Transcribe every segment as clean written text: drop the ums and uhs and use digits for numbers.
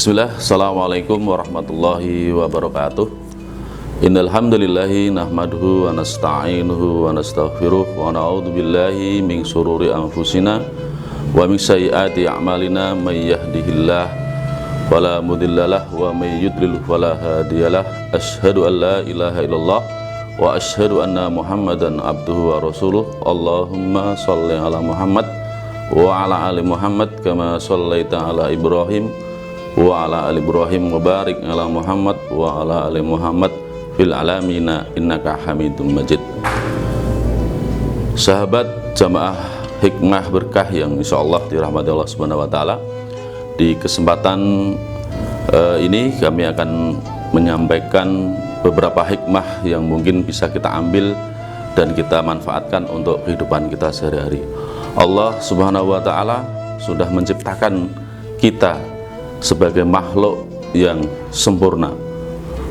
Bismillah, Assalamualaikum warahmatullahi wabarakatuh. Innal hamdalillahi nahmaduhu wa nasta'inuhu wa nastaghfiruh wa na'udzu billahi min syururi anfusina wa min sayyiati a'malina may yahdihillah fala mudhillalah wa may yudlil fala hadiyalah. Asyhadu an la ilaha illallah wa asyhadu anna Muhammadan abduhu wa rasuluh. Allahumma shalli ala Muhammad wa ala ali Muhammad kama shallaita ala Ibrahim wa ala ali Ibrahim wa barik ala Muhammad wa ala ali Muhammad fil alamina innaka hamidum majid. Sahabat jamaah hikmah berkah yang insyaallah dirahmati Allah Subhanahu wa taala, di kesempatan ini kami akan menyampaikan beberapa hikmah yang mungkin bisa kita ambil dan kita manfaatkan untuk kehidupan kita sehari-hari. Allah Subhanahu wa taala sudah menciptakan kita sebagai makhluk yang sempurna.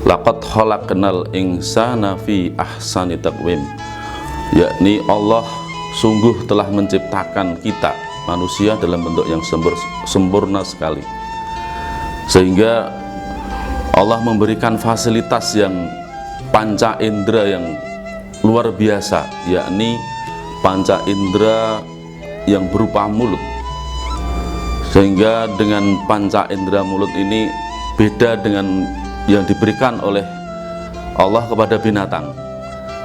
Laqad khalaqnal insana fi ahsani taqwim, yakni Allah sungguh telah menciptakan kita manusia dalam bentuk yang sempurna sekali, sehingga Allah memberikan fasilitas yang panca indera yang luar biasa, yakni panca indera yang berupa mulut. Sehingga dengan panca indera mulut ini beda dengan yang diberikan oleh Allah kepada binatang,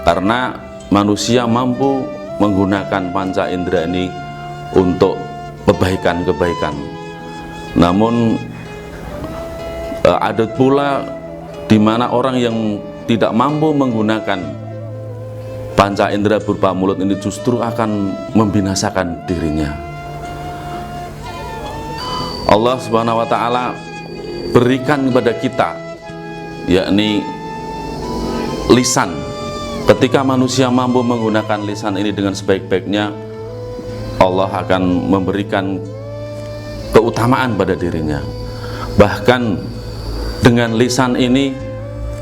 karena manusia mampu menggunakan panca indera ini untuk kebaikan-kebaikan. Namun ada pula di mana orang yang tidak mampu menggunakan panca indera berupa mulut ini justru akan membinasakan dirinya. Allah Subhanahu wa taala berikan kepada kita, yakni lisan. Ketika manusia mampu menggunakan lisan ini dengan sebaik-baiknya, Allah akan memberikan keutamaan pada dirinya. Bahkan dengan lisan ini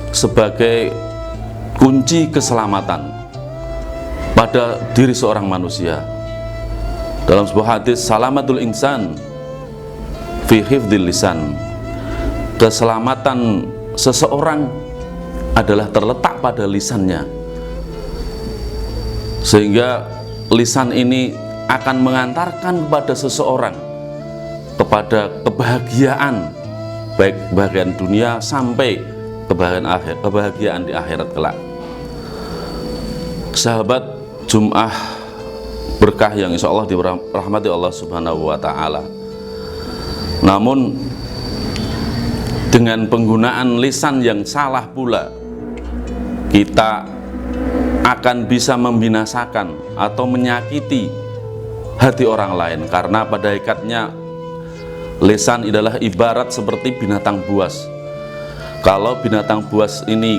sebagai kunci keselamatan pada diri seorang manusia. Dalam sebuah hadis, salamatul insan fi hifdzil lisan, keselamatan seseorang adalah terletak pada lisannya, sehingga lisan ini akan mengantarkan kepada seseorang kepada kebahagiaan, baik kebahagiaan dunia sampai kebahagiaan di akhirat kelak. Sahabat Jum'ah berkah yang insya Allah dirahmati Allah Subhanahu wa ta'ala, namun dengan penggunaan lisan yang salah pula, kita akan bisa membinasakan atau menyakiti hati orang lain, karena pada hakikatnya lisan adalah ibarat seperti binatang buas. Kalau binatang buas ini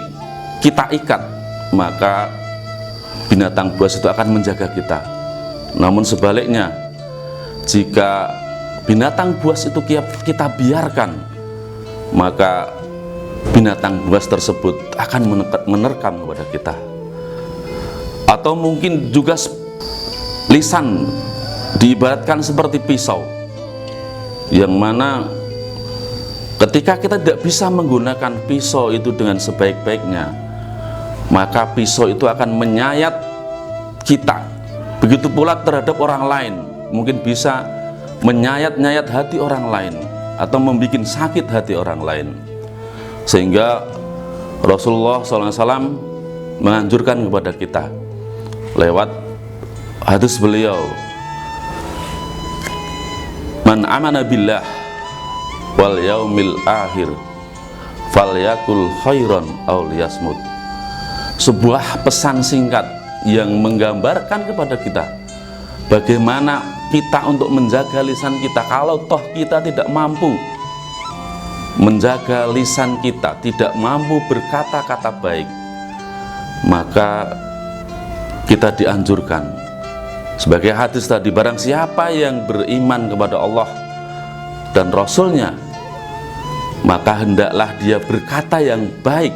kita ikat, maka binatang buas itu akan menjaga kita. Namun sebaliknya, jika binatang buas itu kita biarkan, maka binatang buas tersebut akan menerkam kepada kita. Atau mungkin juga lisan diibaratkan seperti pisau, yang mana ketika kita tidak bisa menggunakan pisau itu dengan sebaik-baiknya, maka pisau itu akan menyayat kita. Begitu pula terhadap orang lain, mungkin bisa menyayat-nyayat hati orang lain atau membuat sakit hati orang lain. Sehingga Rasulullah SAW menganjurkan kepada kita lewat hadis beliau, man amana billah wal yaumil akhir falyakul khairan aw liyasmut. Sebuah pesan singkat yang menggambarkan kepada kita bagaimana kita untuk menjaga lisan kita. Kalau toh kita tidak mampu menjaga lisan kita, tidak mampu berkata-kata baik, maka kita dianjurkan sebagai hadis tadi, barang siapa yang beriman kepada Allah dan Rasulnya, maka hendaklah dia berkata yang baik.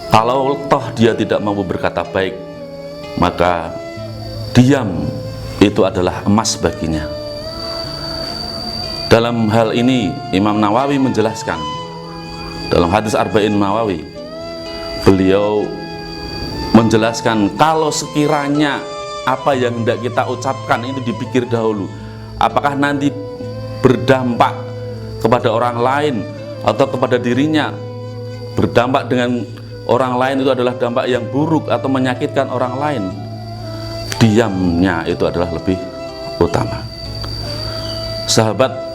Kalau toh dia tidak mampu berkata baik, maka diam itu adalah emas baginya. Dalam hal ini Imam Nawawi menjelaskan dalam hadis Arba'in Nawawi, beliau menjelaskan kalau sekiranya apa yang hendak kita ucapkan itu dipikir dahulu, apakah nanti berdampak kepada orang lain atau kepada dirinya, berdampak dengan orang lain itu adalah dampak yang buruk atau menyakitkan orang lain, diamnya itu adalah lebih utama. Sahabat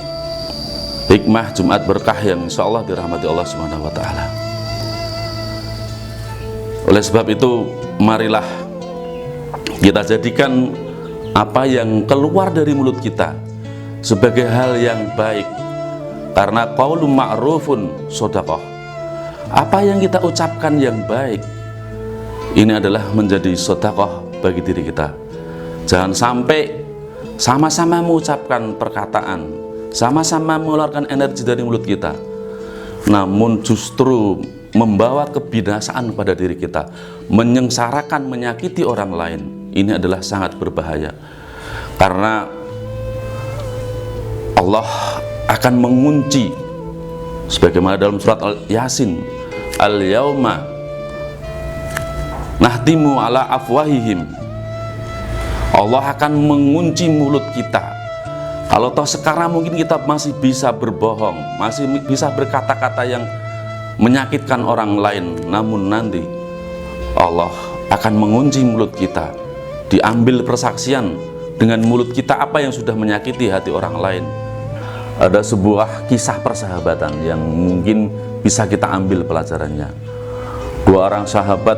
hikmah Jumat berkah yang insya Allah dirahmati Allah Subhanahu wa Ta'ala. Oleh sebab itu, marilah kita jadikan apa yang keluar dari mulut kita sebagai hal yang baik, karena qaulun ma'rufun shadaqah. Apa yang kita ucapkan yang baik ini adalah menjadi sedekah bagi diri kita. Jangan sampai sama-sama mengucapkan perkataan, sama-sama mengeluarkan energi dari mulut kita, namun justru membawa kebinasaan pada diri kita, menyengsarakan, menyakiti orang lain. Ini adalah sangat berbahaya, karena Allah akan mengunci, sebagaimana dalam surat Yasin, al-yauma nahtimu ala afwahihim. Allah akan mengunci mulut kita. Kalau toh sekarang mungkin kita masih bisa berbohong, masih bisa berkata-kata yang menyakitkan orang lain, namun nanti Allah akan mengunci mulut kita, diambil persaksian dengan mulut kita apa yang sudah menyakiti hati orang lain. Ada sebuah kisah persahabatan yang mungkin bisa kita ambil pelajarannya. Dua orang sahabat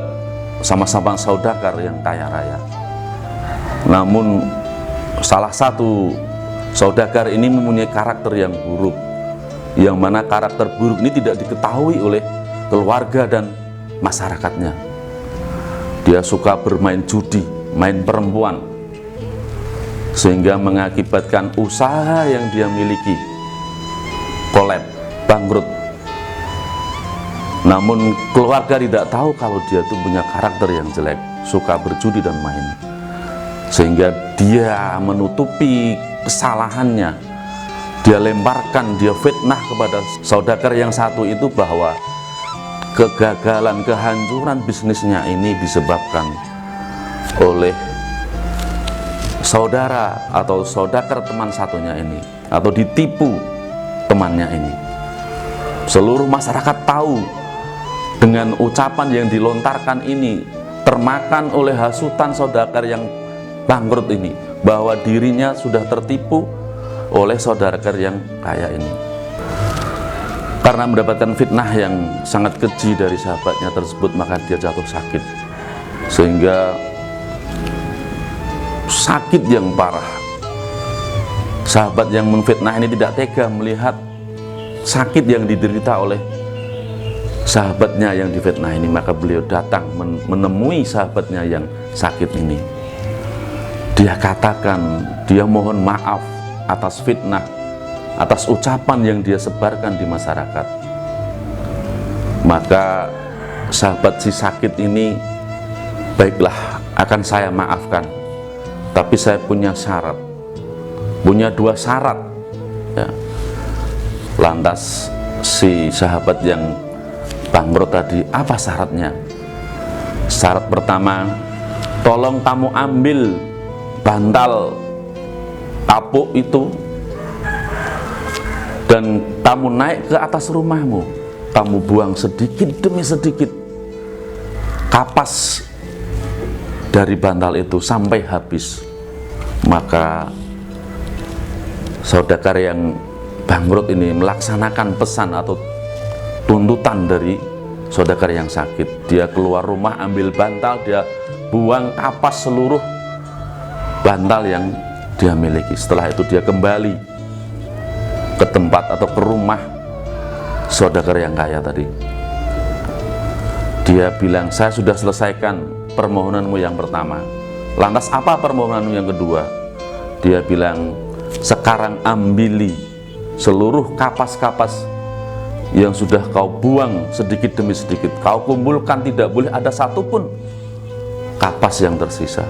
sama-sama saudagar yang kaya raya, namun salah satu saudagar ini mempunyai karakter yang buruk, yang mana karakter buruk ini tidak diketahui oleh keluarga dan masyarakatnya. Dia suka bermain judi, main perempuan, sehingga mengakibatkan usaha yang dia miliki kolab, bangkrut. Namun keluarga tidak tahu kalau dia itu punya karakter yang jelek, suka berjudi dan main, sehingga dia menutupi kesalahannya. Dia lemparkan, dia fitnah kepada saudagar yang satu itu bahwa kegagalan, kehancuran bisnisnya ini disebabkan oleh saudara atau saudagar teman satunya ini, atau ditipu temannya ini. Seluruh masyarakat tahu dengan ucapan yang dilontarkan ini, termakan oleh hasutan saudagar yang bangkrut ini, bahwa dirinya sudah tertipu oleh saudagar yang kaya ini. Karena mendapatkan fitnah yang sangat keji dari sahabatnya tersebut, maka dia jatuh sakit, sehingga sakit yang parah. Sahabat yang memfitnah ini tidak tega melihat sakit yang diderita oleh sahabatnya yang difitnah ini, maka beliau datang menemui sahabatnya yang sakit ini. Dia katakan, dia mohon maaf atas fitnah, atas ucapan yang dia sebarkan di masyarakat. Maka sahabat si sakit ini, baiklah, akan saya maafkan, tapi saya punya syarat, punya dua syarat ya. Lantas si sahabat yang bangkrut tadi, apa syaratnya? Syarat pertama, tolong kamu ambil bantal kapuk itu dan kamu naik ke atas rumahmu, kamu buang sedikit demi sedikit kapas dari bantal itu sampai habis. Maka saudagar yang bangkrut ini melaksanakan pesan atau tuntutan dari saudagar yang sakit. Dia keluar rumah, ambil bantal, dia buang kapas seluruh bantal yang dia miliki. Setelah itu dia kembali ke tempat atau ke rumah saudagar yang kaya tadi. Dia bilang, saya sudah selesaikan permohonanmu yang pertama. Lantas apa permohonanmu yang kedua? Dia bilang, sekarang ambili seluruh kapas-kapas yang sudah kau buang sedikit demi sedikit, kau kumpulkan, tidak boleh ada satupun kapas yang tersisa.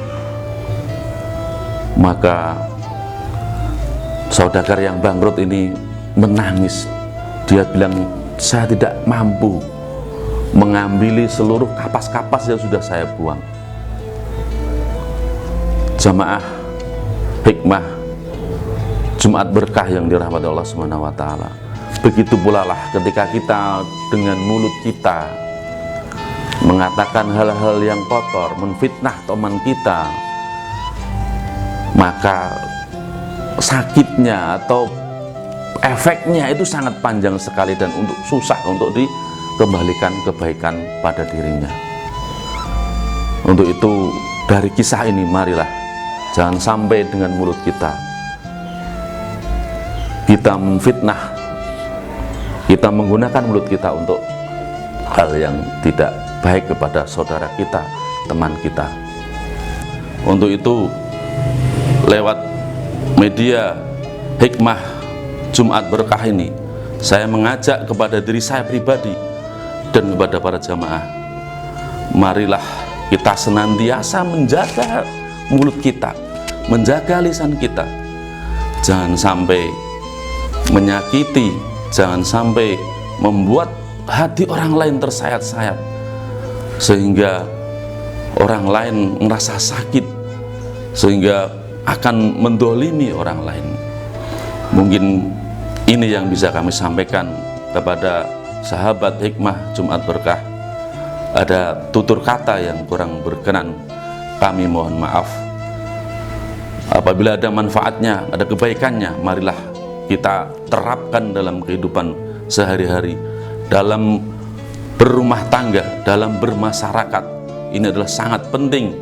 Maka saudagar yang bangkrut ini menangis. Dia bilang, saya tidak mampu mengambil seluruh kapas-kapas yang sudah saya buang. Jamaah hikmah Jumat berkah yang dirahmati Allah Subhanahu wa taala. Begitu pula lah ketika kita dengan mulut kita mengatakan hal-hal yang kotor, menfitnah teman kita, maka sakitnya atau efeknya itu sangat panjang sekali dan susah untuk dikembalikan kebaikan pada dirinya. Untuk itu dari kisah ini marilah jangan sampai dengan mulut kita memfitnah, kita menggunakan mulut kita untuk hal yang tidak baik kepada saudara kita, teman kita. Untuk itu lewat media hikmah Jumat berkah ini, saya mengajak kepada diri saya pribadi dan kepada para jamaah, marilah kita senantiasa menjaga mulut kita, menjaga lisan kita, jangan sampai menyakiti, jangan sampai membuat hati orang lain tersayat-sayat sehingga orang lain merasa sakit, sehingga akan mendolimi orang lain. Mungkin ini yang bisa kami sampaikan kepada sahabat hikmah Jumat berkah. Ada tutur kata yang kurang berkenan, kami mohon maaf. Apabila ada manfaatnya, ada kebaikannya, marilah kita terapkan dalam kehidupan sehari-hari, dalam berumah tangga, dalam bermasyarakat. Ini adalah sangat penting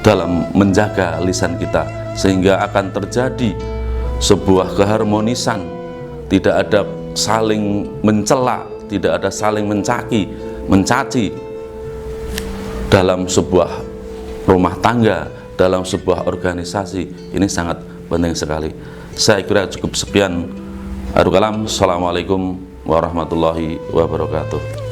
dalam menjaga lisan kita, sehingga akan terjadi sebuah keharmonisan, tidak ada saling mencela, tidak ada saling mencaci dalam sebuah rumah tangga, dalam sebuah organisasi. Ini sangat penting sekali. Saya kira cukup sekian. Assalamualaikum warahmatullahi wabarakatuh.